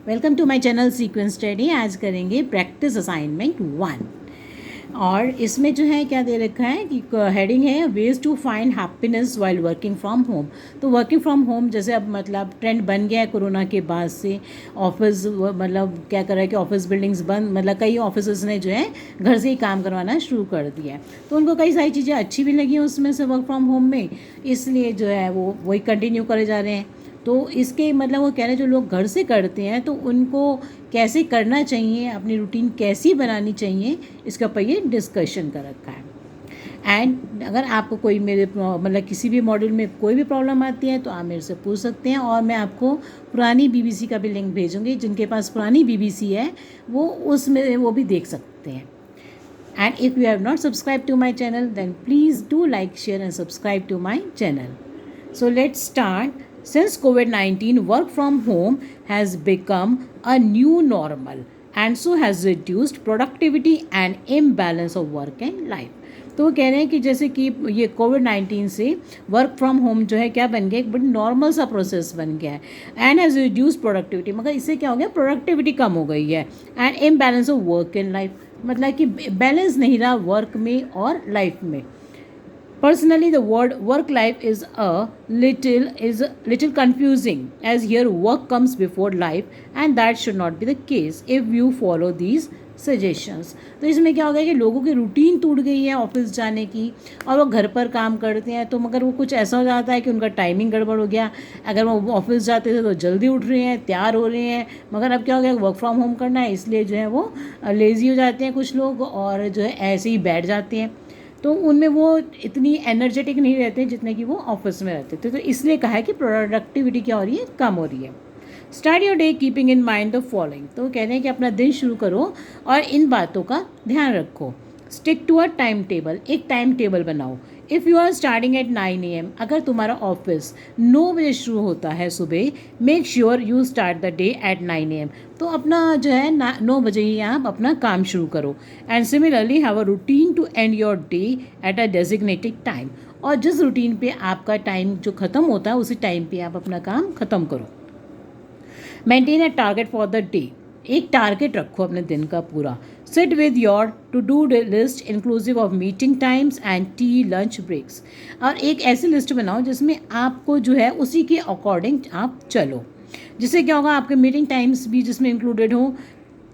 Welcome to my channel sequence study. आज करेंगे practice assignment 1 और इसमें जो है क्या दे रखा है कि हेडिंग है ways to find happiness while working from home. तो वर्किंग फ्रॉम होम जैसे अब मतलब ट्रेंड बन गया है कोरोना के बाद से। ऑफिस मतलब क्या कर रहा है कि ऑफिस बिल्डिंग्स बंद, मतलब कई ऑफिस ने जो है घर से ही काम करवाना शुरू कर दिया है। तो उनको कई सारी चीज़ें अच्छी भी लगी हैं उसमें से वर्क फ्रॉम होम में, इसलिए जो है वो वही कंटिन्यू करे जा रहे हैं। तो इसके मतलब वो कह रहे हैं जो लोग घर से करते हैं तो उनको कैसे करना चाहिए, अपनी रूटीन कैसी बनानी चाहिए, इसके ऊपर ये डिस्कशन कर रखा है। एंड अगर आपको कोई मेरे मतलब किसी भी मॉड्यूल में कोई भी प्रॉब्लम आती है तो आप मेरे से पूछ सकते हैं और मैं आपको पुरानी बीबीसी का भी लिंक भेजूंगी। जिनके पास पुरानी बीबीसी है वो उसमें वो भी देख सकते हैं। And if you have not subscribe to my channel then please do like share and subscribe to my channel. So let's start. Since COVID-19, work from home has become a new normal and so has reduced productivity and imbalance of work and life. तो वो कह रहे हैं कि जैसे कि ये कोविड-19 से वर्क फ्रॉम होम जो है क्या बन गया, एक बड़ी नॉर्मल सा प्रोसेस बन गया है एंड हैज़ रिड्यूस प्रोडक्टिविटी। मगर इससे क्या हो गया, प्रोडक्टिविटी कम हो गई है and imbalance of work in life, मतलब कि बैलेंस नहीं रहा वर्क में और लाइफ में. Personally, the word work life is a little confusing, as here work comes before life and that should not be the case if you follow these suggestions. तो इसमें क्या हो गया कि लोगों की रूटीन टूट गई है ऑफिस जाने की और वो घर पर काम करते हैं। तो मगर वो कुछ ऐसा हो जाता है कि उनका टाइमिंग गड़बड़ हो गया। अगर वो ऑफिस जाते थे तो जल्दी उठ रहे हैं, तैयार हो रहे हैं, मगर अब क्या हो गया, वर्क फ्रॉम होम करना है, इसलिए जो है वो लेज़ी हो जाते हैं कुछ लोग और जो है ऐसे ही बैठ जाते हैं। तो उनमें वो इतनी एनर्जेटिक नहीं रहते जितने कि वो ऑफिस में रहते थे। तो इसलिए कहा है कि प्रोडक्टिविटी क्या हो रही है, कम हो रही है. Start your day keeping in mind the following. तो कह रहे हैं कि अपना दिन शुरू करो और इन बातों का ध्यान रखो. Stick to a time table. एक टाइम टेबल बनाओ. If you are starting at 9 AM, अगर तुम्हारा ऑफिस 9 बजे शुरू होता है सुबह, make sure you start the day eight 9 AM. तो अपना जो है 9 बजे ही आप अपना काम शुरू करो. And similarly have a routine to end your day at a designated time. और जिस रूटीन पे आपका टाइम जो ख़त्म होता है उसी टाइम पे आप अपना काम ख़त्म करो. Maintain a target for the day. एक टारगेट रखो अपने दिन का पूरा. Sit with your to do list inclusive of meeting times and tea lunch breaks. और एक ऐसी लिस्ट बनाओ जिसमें आपको जो है उसी के अकॉर्डिंग आप चलो. जिससे क्या होगा, आपके मीटिंग टाइम्स भी जिसमें इंक्लूडेड हो,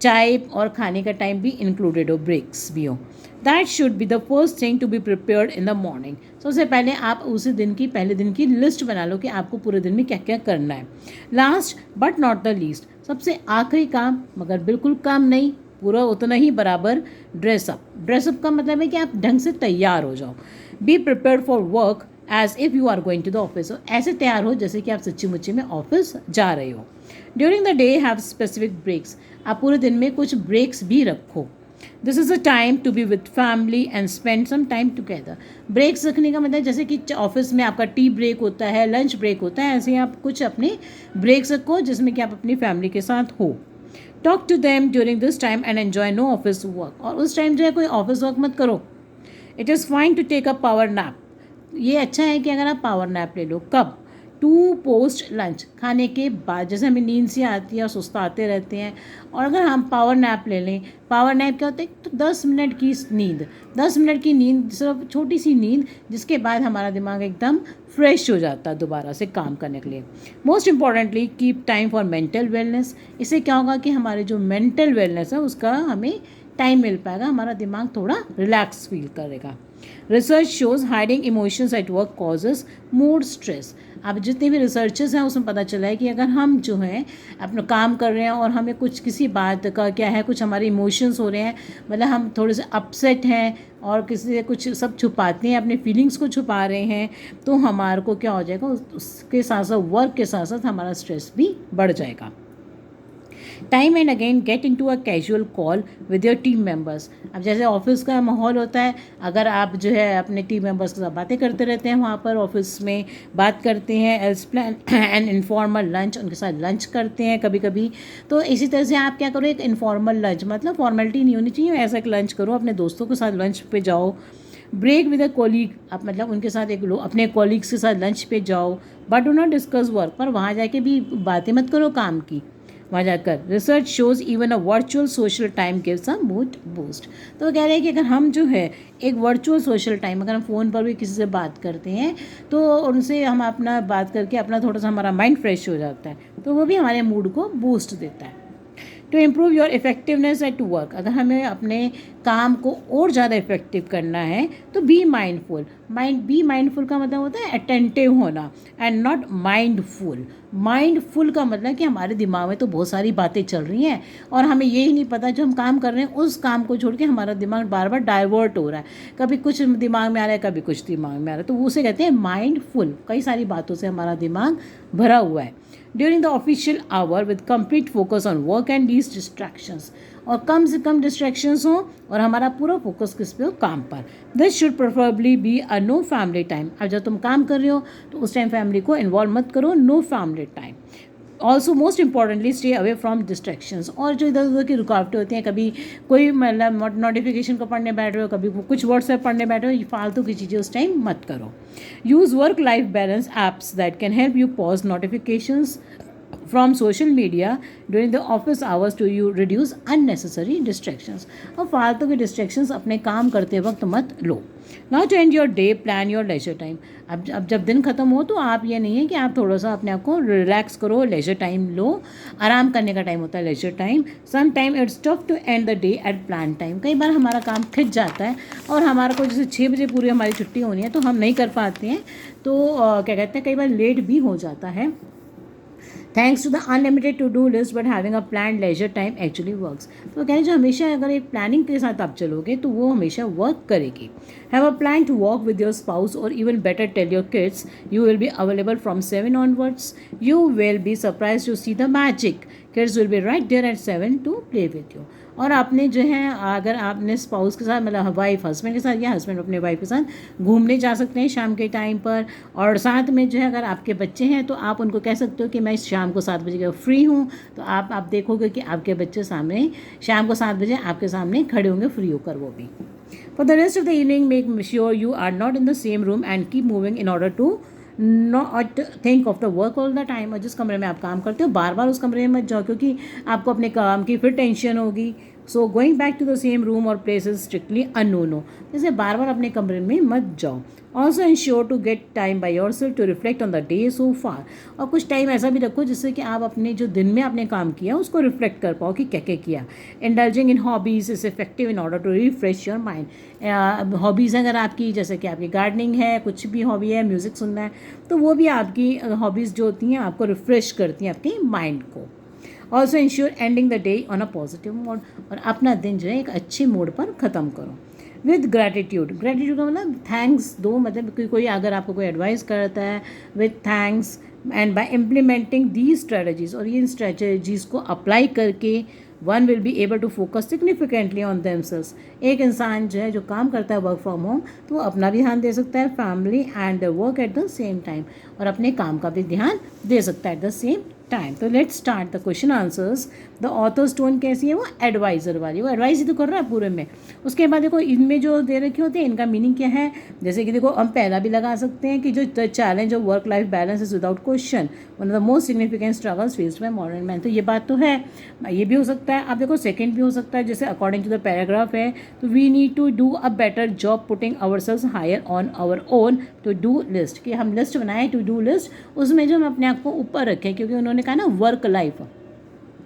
चाय और खाने का टाइम भी इंक्लूडेड हो, ब्रेक्स भी हो. That should be the first thing to be prepared in the morning. सबसे पहले आप उसी दिन की पहले दिन की लिस्ट बना लो कि आपको पूरे दिन में क्या क्या करना है. Last but not the least, सबसे आखिरी काम मगर बिल्कुल कम नहीं, पूरा उतना ही बराबर, ड्रेसअप. ड्रेसअप का मतलब है कि आप ढंग से तैयार हो जाओ. Be prepared for work as if you are going to the office. ऐसे तैयार हो जैसे कि आप सच्ची मुच्ची में ऑफिस जा रहे हो. During the day have specific breaks. आप पूरे दिन में कुछ ब्रेक्स भी रखो. This is a time to be with family and spend some time together. Breaks रखने का मतलब जैसे कि ऑफिस में आपका टी ब्रेक होता है, लंच ब्रेक होता है, ऐसे ही आप कुछ अपने ब्रेक्स रखो जिसमें कि आप अपनी फैमिली के साथ हो. Talk to them during this time and enjoy no office work. और उस टाइम जो है कोई ऑफिस वर्क मत करो. It is fine to take a power nap. ये अच्छा है कि अगर आप पावर नैप ले लो. कब? टू पोस्ट लंच, खाने के बाद. जैसे हमें नींद सी आती है और सुस्ताते रहते हैं, और अगर हम पावर नैप ले लें, पावर नैप क्या होता है, तो 10 मिनट की नींद, 10 मिनट की नींद, सिर्फ छोटी सी नींद, जिसके बाद हमारा दिमाग एकदम फ्रेश हो जाता है दोबारा से काम करने के लिए. Most importantly keep time for mental wellness. इससे क्या होगा कि हमारे जो मेंटल वेलनेस है उसका हमें टाइम मिल पाएगा, हमारा दिमाग थोड़ा रिलैक्स फील करेगा. Research shows hiding emotions at work causes mood stress. अब जितने भी रिसर्चेस हैं उसमें पता चला है कि अगर हम जो है अपना काम कर रहे हैं और हमें कुछ किसी बात का क्या है, कुछ हमारे इमोशंस हो रहे हैं, मतलब हम थोड़े से अपसेट हैं और किसी से कुछ सब छुपाते हैं, अपने फीलिंग्स को छुपा रहे हैं, तो हमारे को क्या हो जाएगा, उसके साथ साथ वर्क के साथ साथ हमारा स्ट्रेस भी बढ़ जाएगा. Time and again get into a casual call with your team members. अब जैसे ऑफिस का माहौल होता है, अगर आप जो है अपने टीम मेम्बर्स के साथ बातें करते रहते हैं, वहाँ पर ऑफिस में बात करते हैं, as plan and informal lunch, उनके साथ लंच करते हैं कभी कभी. तो इसी तरह से आप क्या करो, एक इनफॉर्मल लंच, मतलब फॉर्मेलिटी नहीं होनी चाहिए, ऐसा एक लंच करो, अपने दोस्तों के साथ लंच पे जाओ. ब्रेक विद अ कॉलीग, आप मतलब उनके साथ एक अपने कॉलीग्स के साथ लंच पे जाओ, but do not discuss work. पर वहाँ जाके भी बातें मत करो काम की. वहाँ जाकर। Research shows even a virtual social time gives a mood boost. तो वो कह रहे हैं कि अगर हम जो है एक वर्चुअल सोशल टाइम, अगर हम फ़ोन पर भी किसी से बात करते हैं तो उनसे हम अपना बात करके अपना थोड़ा सा हमारा माइंड फ्रेश हो जाता है, तो वो भी हमारे मूड को बूस्ट देता है। To improve your effectiveness at work, अगर हमें अपने काम को और ज़्यादा इफेक्टिव करना है तो बी माइंडफुल। बी माइंडफुल का मतलब होता है अटेंटिव होना एंड नॉट माइंडफुल। माइंडफुल का मतलब कि हमारे दिमाग में तो बहुत सारी बातें चल रही हैं और हमें यही नहीं पता जो हम काम कर रहे हैं उस काम को छोड़ के हमारा दिमाग बार बार डाइवर्ट हो रहा है, कभी कुछ दिमाग में आ रहा है कभी कुछ दिमाग में आ रहा है, तो उसे कहते हैं माइंडफुल। कई सारी बातों से हमारा दिमाग भरा हुआ है। During the official hour with complete focus on work and least distractions, और कम से कम डिस्ट्रैक्शंस हो और हमारा पूरा फोकस किस पे हो, काम पर। This should preferably be a no family time. अब जब तुम काम कर रहे हो तो उस टाइम फैमिली को इन्वॉल्व मत करो, no family time. Also most importantly stay away from distractions, और जो इधर उधर की रुकावटें होती हैं, कभी कोई मतलब नोटिफिकेशन को पढ़ने बैठ रहे हो, कभी कुछ व्हाट्सएप पढ़ने बैठ रहे हो, ये फालतू की चीज़ें उस टाइम मत करो। Use work life balance apps that can help you pause notifications from social media during the office hours to you reduce unnecessary distractions। और फालतू के distractions अपने काम करते वक्त मत लो। Now to end your day, plan your leisure time। अब जब दिन ख़त्म हो तो आप ये नहीं है कि आप थोड़ा सा अपने आप को रिलैक्स करो, लेजर टाइम लो, आराम करने का टाइम होता है leisure time. Some time it's tough to end the day at plan time. कई बार हमारा काम खिंच जाता है और हमारा को जैसे 6 बजे पूरी हमारी छुट्टी होनी है तो हम नहीं कर पाते हैं, तो क्या कहते हैं कई बार लेट भी हो जाता है। Thanks to the unlimited to do list but having a plan leisure time actually works. तो कह रहे जो हमेशा अगर एक प्लानिंग के साथ आप चलोगे तो वो हमेशा वर्क करेगी। Have a plan to walk with your spouse और even better tell your kids you will be available from 7 onwards. You will be surprise to see the magic. Kids will be right there at 7 to play with you. और आपने जो है अगर आपने spouse के साथ मतलब वाइफ हस्बैंड के साथ या हस्बैंड अपने वाइफ के साथ घूमने जा सकते हैं शाम के टाइम पर, और साथ में जो है अगर आपके बच्चे हैं तो आप उनको कह सकते हो कि मैं शाम को 7 बजे फ्री हूँ, तो आप देखोगे कि आपके बच्चे सामने शाम को 7 बजे आपके सामने खड़े होंगे फ्री होकर वो भी। For the rest of the evening make sure you are not in the same room and keep moving in order to not think of the work all the time. और जिस कमरे में आप काम करते हो बार बार उस कमरे में मत जाओ क्योंकि आपको अपने काम की फिर टेंशन होगी। So going back to the same room और प्लेस इज स्ट्रिक्टली अननोन हो, जैसे बार बार अपने कमरे में मत जाओ। Also ensure to get time by yourself to reflect on the day so far. और कुछ टाइम ऐसा भी रखो जिससे कि आप अपने जो दिन में आपने काम किया उसको रिफ्लेक्ट कर पाओ कि क्या क्या किया। Indulging in hobbies is effective in order to refresh your mind. Hobbies अगर आपकी जैसे कि आपकी गार्डनिंग है, कुछ भी हॉबी है, म्यूज़िक सुनना है, तो वो भी आपकी हॉबीज़ जो होती हैं आपको रिफ्रेश करती हैं आपके माइंड को। Also ensure ending the day on a positive mode, और अपना दिन जो है एक अच्छे मोड पर ख़त्म करो। विद ग्रैटिट्यूड, ग्रैटिट्यूड का मतलब थैंक्स दो, मतलब कोई अगर आपको कोई एडवाइस करता है with thanks and by implementing these strategies, और इन स्ट्रेटजीज़ को अप्लाई करके one will be able to focus significantly on themselves. एक इंसान जो है जो काम करता है वर्क फ्रॉम होम तो वो अपना भी ध्यान दे सकता है, family and work at the same time, और अपने काम का भी ध्यान दे सकता है एट द सेम टाइम। तो let's start the question answers. The author's tone कैसी है, वो एडवाइज़र वाली, वो एडवाइस ही तो कर रहा है पूरे में। उसके बाद देखो इनमें जो दे रखे होते हैं इनका मीनिंग क्या है, जैसे कि देखो हम पहला भी लगा सकते हैं कि जो challenge of work life balance is without question one of the most significant struggles faced by modern man. तो ये बात तो है, ये भी हो सकता है। अब देखो सेकेंड भी हो सकता है, जैसे अकॉर्डिंग टू द पैराग्राफ है तो we need to do a better job putting ourselves higher on our own to do list, कि हम लिस्ट बनाएं टू डू लिस्ट, उसमें जो हम अपने आप को ऊपर रखें, क्योंकि उन्होंने कहा ना वर्क लाइफ,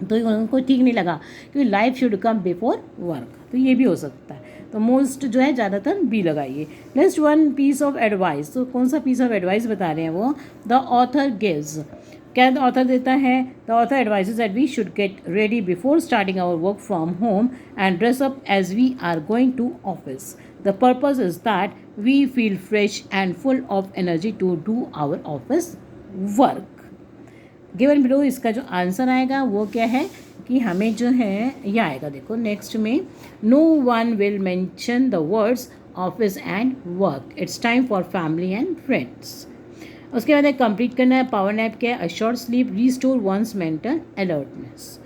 तो उनको ठीक नहीं लगा क्योंकि life should come before work, तो ये भी हो सकता है। तो मोस्ट जो है ज़्यादातर बी लगाइए। Next one piece of advice, तो कौन सा पीस ऑफ एडवाइस बता रहे हैं वो, द ऑथर गिव्स, क्या ऑथर देता है, the author advises that we should get ready before starting our work from home and dress up as we are going to office. The purpose is that we feel fresh and full of energy to do our office work. Given below इसका जो answer आएगा वो क्या है कि हमें जो है ये आएगा, देखो नेक्स्ट में, no one will mention the words office and work, it's time for family and friends. उसके बाद कंप्लीट करना है, पावर नैप क्या है, a short sleep restore one's mental alertness.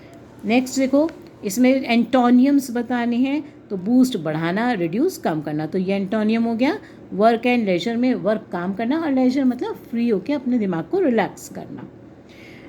Next देखो इसमें एंटोनियम्स बताने हैं, तो बूस्ट बढ़ाना, रिड्यूस कम करना, तो ये एंटोनियम हो गया। वर्क एंड लेजर में वर्क काम करना और लेजर मतलब फ्री होकर अपने दिमाग को रिलैक्स करना।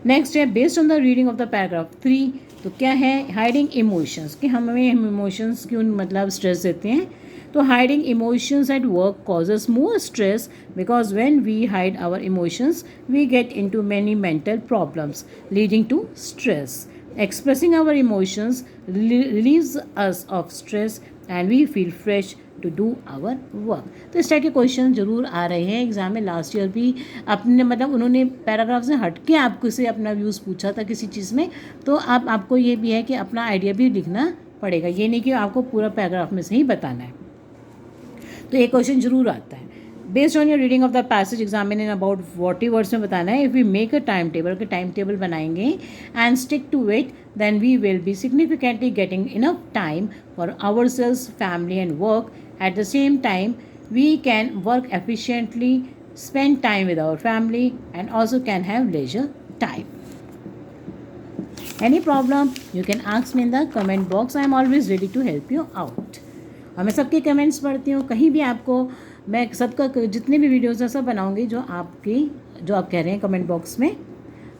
नेक्स्ट है based on the reading of the paragraph 3, तो क्या है हाइडिंग इमोशंस, कि हम इमोशंस क्यों मतलब स्ट्रेस देते हैं. तो hiding emotions at work causes more stress because when we hide our emotions we get into many mental problems leading to stress. Expressing our emotions relieves us of stress and we feel fresh to do our work. तो इस type के question जरूर आ रहे हैं exam में. Last year भी अपने मतलब उन्होंने पैराग्राफ से हट के आपको से अपना व्यूज़ पूछा था किसी चीज़ में, तो आपको ये भी है कि अपना आइडिया भी लिखना पड़ेगा. ये नहीं कि आपको पूरा पैराग्राफ में से ही बताना है. तो एक क्वेश्चन जरूर आता है. Based on your reading of the passage examine in about 40 words में बताना है. If we make a time table, के टाइम टेबल बनाएंगे and stick to it, then we will be significantly getting enough time for ourselves, family and work. At the same time we can work efficiently, spend time with our family and also can have leisure time. Any problem you can ask me in the comment box. I am always ready to help you out. और मैं सबके comments पढ़ती हूँ. कहीं भी आपको मैं सबका जितने भी वीडियोज़ हैं सब बनाऊँगी जो आप कह रहे हैं कमेंट बॉक्स में.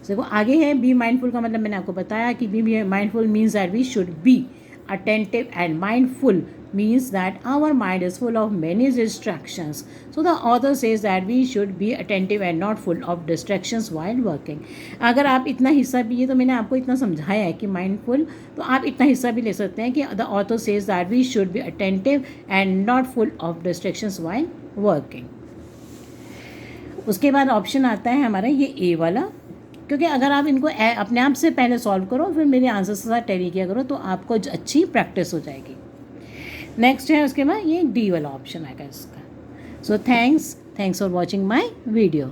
देखो आगे है बी माइंडफुल का मतलब मैंने आपको बताया कि be mindful means that we should be attentive, and mindful means that our mind is full of many distractions. So the author says that we should be attentive and not full of distractions while working. अगर आप इतना हिस्सा भी, ये तो मैंने आपको इतना समझाया है कि mindful, तो आप इतना हिस्सा भी ले सकते हैं कि the author says that we should be attentive and not full of distractions while working. उसके बाद ऑप्शन आता है हमारा ये ए वाला, क्योंकि अगर आप इनको अपने आप से पहले सॉल्व करो फिर मेरे आंसर के साथ टैली किया करो तो आपको अच्छी प्रैक्टिस हो जाएगी. नेक्स्ट है उसके बाद ये डी वाला ऑप्शन आएगा इसका. So thanks for watching my video.